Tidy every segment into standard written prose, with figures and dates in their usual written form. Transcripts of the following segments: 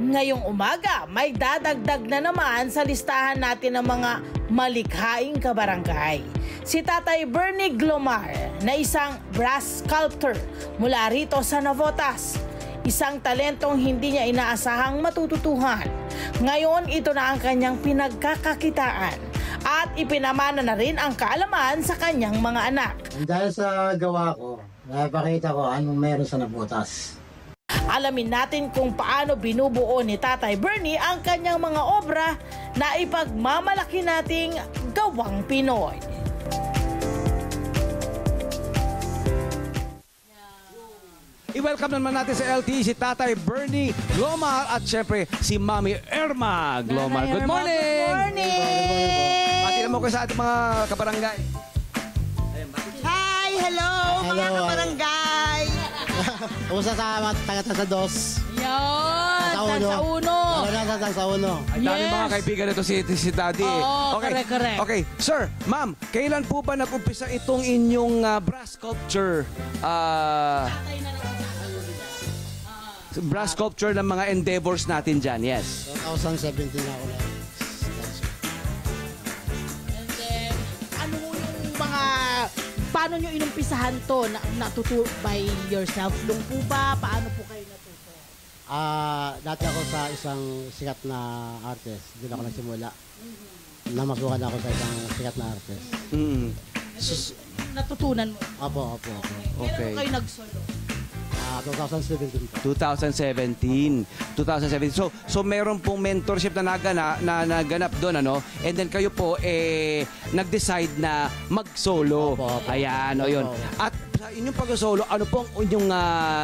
Ngayong umaga, may dadagdag na naman sa listahan natin ng mga malikhaing kabarangay. Si Tatay Bernie Glomar na isang brass sculptor mula rito sa Navotas. Isang talentong hindi niya inaasahang matututuhan. Ngayon, ito na ang kanyang pinagkakakitaan at ipinamana na rin ang kaalaman sa kanyang mga anak. Dahil sa gawa ko, napakita ko anong meron sa Navotas. Alamin natin kung paano binubuo ni Tatay Bernie ang kanyang mga obra na ipagmamalaki nating gawang Pinoy. I-welcome naman natin sa LTE si Tatay Bernie Glomar at syempre si Mami Irma Glomar. Good morning! Good morning! Pati naman ko sa ating mga kabarangay. Hi! Hello! Mga kabarangay! Usa sa taga sa dos. Yan! Sa uno! Sa uno. Ay, dami mga kaibigan nito si Daddy. Oo, correct. Okay, sir, ma'am, kailan po ba nag-umpisa itong inyong brass sculpture? Brass sculpture ng mga endeavors natin dyan, yes. 2017 na ako na. And then, ano yung mga... Paano nyo inumpisahan to? Natuto by yourself lang po ba? Paano po kayo natuto? Dati ako sa isang sikat na artist. Doon ako nagsimula. Namasukan ako sa isang sikat na artist. Natutunan mo? Opo. Okay. Kailan po kayo nag-solo? 2017. 2017. So meron pong mentorship na naganap doon, ano? And then kayo po nag-decide na mag-solo. Opo. Ayan, o yun. At sa inyong pag-solo, ano pong inyong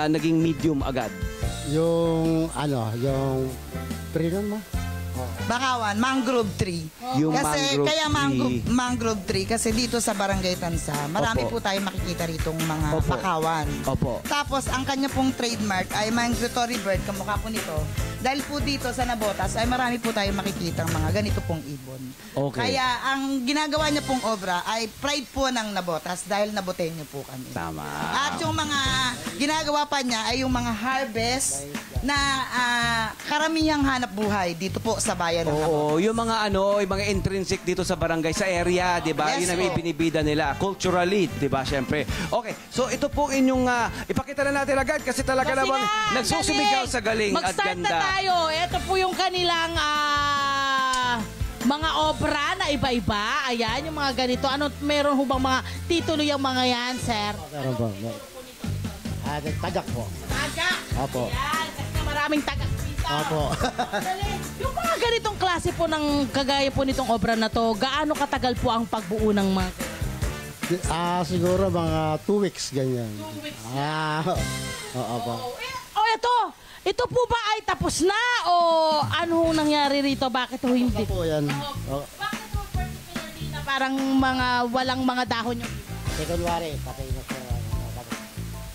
naging medium agad? Yung Prinon mo? Bakawan, mangrove tree. Yung Kasi mangrove kaya tree. mangrove tree kasi dito sa Barangay Tansa, marami Opo. po tayo makikita ritong mga Opo. bakawan. Opo. Tapos ang kanya pong trademark ay migratory bird, kamukha po nito. Dahil po dito sa Navotas ay marami po tayo makikitang mga ganito pong ibon. Okay. Kaya ang ginagawa niya pong obra ay pride po ng Navotas dahil Naboteño po kami. Tama. At yung mga ginagawa pa niya ay yung mga harvest na karamihang hanap buhay dito po sa bayan ng Navotas. Oo, yung mga yung mga intrinsic dito sa barangay, sa area, 'di ba? Yes, Yun ang po. ibinibida nila culturally, 'di ba? Syempre. Okay, so ito po inyong ipakita na natin agad kasi talaga Kasi namang nga, nagsusumigaw sa galing at Mag-start ganda. na tayo. Ito po yung kanilang mga obra na iba-iba. Ayan, yung mga ganito. Ano, meron ho bang mga titulo yung mga yan, sir? Meron po. Tagak po. Tagak. Opo. Ayan, kasi maraming tagak dito. Opo. Yung mga ganitong klase po ng kagaya po nitong obra na to, gaano katagal po ang pagbuo ng mga... Siguro mga 2 weeks ganyan. 2 weeks Oo po. Ito po ba ay tapos na o ano hong nangyari rito? Bakit ho hindi? Opo yan. Bakit ho particularly na parang mga walang mga dahon yung iba? Kunwari, patay na siya.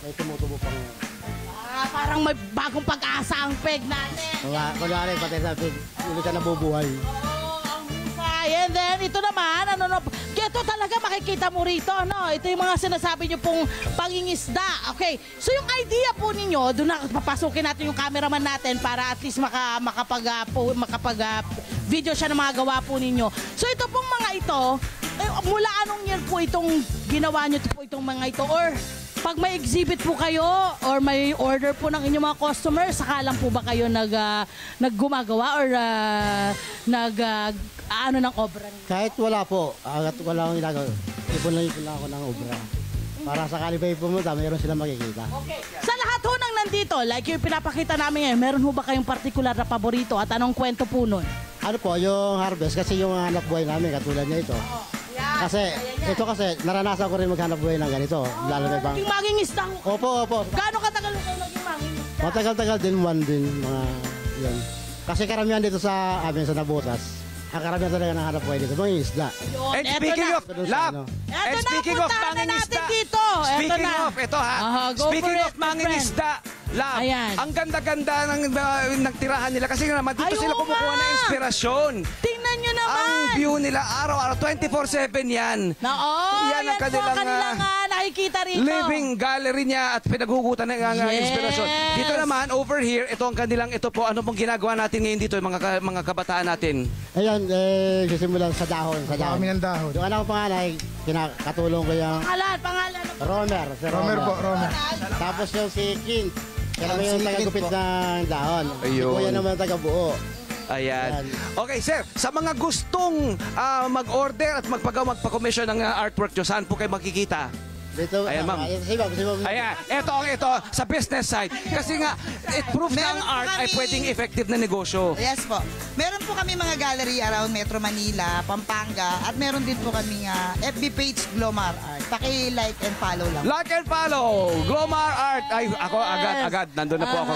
May tumutubo pang... Parang may bagong pag-asa ang peg natin. Kunwari, patay na siya. Uli ka nabubuhay. Ang husay. And then, ito naman, ito talaga makikita mo rito, no? Ito yung mga sinasabi nyo pong pangingisda. Okay, so yung idea po ninyo, doon na papasukin natin yung cameraman natin para at least makapag-video siya ng mga gawa po ninyo. So ito pong mga ito, mula anong year po itong ginawa nyo po itong mga ito? Or pag may exhibit po kayo or may order po ng inyong mga customers, saka lang po ba kayo naggumagawa or ng obra niyo? Kahit wala po, wala akong ginagawa. Ipon lang ako ng obra. Para sakali ba pumunta, mayroon sila makikita. Okay. Sa lahat ho ng nandito, like yung pinapakita namin ngayon, meron ho ba kayong particular na paborito at anong kwento po nun? Ano po, yung harvest, kasi yung hanap buhay namin, katulad niya ito. Kasi, ito kasi, naranasan ko rin maghanap buhay ng ganito. Lalo na ibang... Yung mangingisda ho. Opo. Gaano katagal ho kayo naging mangingisda? Matagal-tagal din, mga yan. Kasi karamihan dito sa amin, sa Navotas, ang karamihan talaga ng hanap buhay dito, mga isda. And speaking of love, and speaking of mangingisda, speaking of mangingisda, love, Ayan. ang ganda-ganda ng tirahan nila kasi naman dito sila oo kumukuha nga. ng inspirasyon. Tingnan nyo naman. Ang view nila araw-araw, 24/7 yan. Yan Yan ang po ang kanilang, kanilang nakikita rito. living gallery niya at pinaghugutan ng inspirasyon. Dito naman, over here, ito ang kanilang, ito po, ano pong ginagawa natin ngayon dito, yung mga kabataan natin? Ayan, sisimulan sa dahon. Sa dahon. Kami ng dahon. Yung anak ko panganay, kinakatulong ko yung Pangalan. Romer. Si Romer po, Romer. Tapos yung si Clint. Kaya naman yung Si Clint taga-gupit po. ng dahon. Si Ayun. Kuya naman taga-buo. Ayan. Okay, sir, sa mga gustong mag-order at magpa-commission ng artwork nyo, saan po kayo makikita? Dito, Ayan, ma'am. Ayan, ito sa business side. Kasi nga, it proves na ang Meron po art ay kami- pwedeng effective na negosyo. Yes po. Meron po kami mga gallery around Metro Manila, Pampanga, at meron din po kami FB page Glomar Art. Paki-like and follow lang. Like and follow, Glomar Art. Ay, ako agad. Nandun na po ako.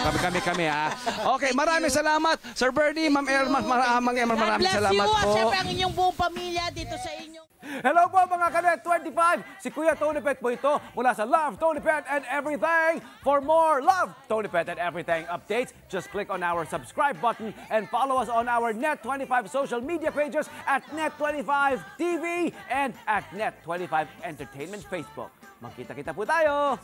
Kami ha. Okay, maraming salamat. Sir Bernie, Ma'am Erma, maraming God salamat bless you at po. syempre ang inyong buong pamilya dito sa inyong... Hello po mga Kanet 25! Si Kuya Tony Pet po ito mula sa Love, Tony Pet and Everything. For more Love, Tony Pet and Everything updates, just click on our subscribe button and follow us on our Net25 social media pages at Net25 TV and at Net25 Entertainment Facebook. Magkita-kita po tayo!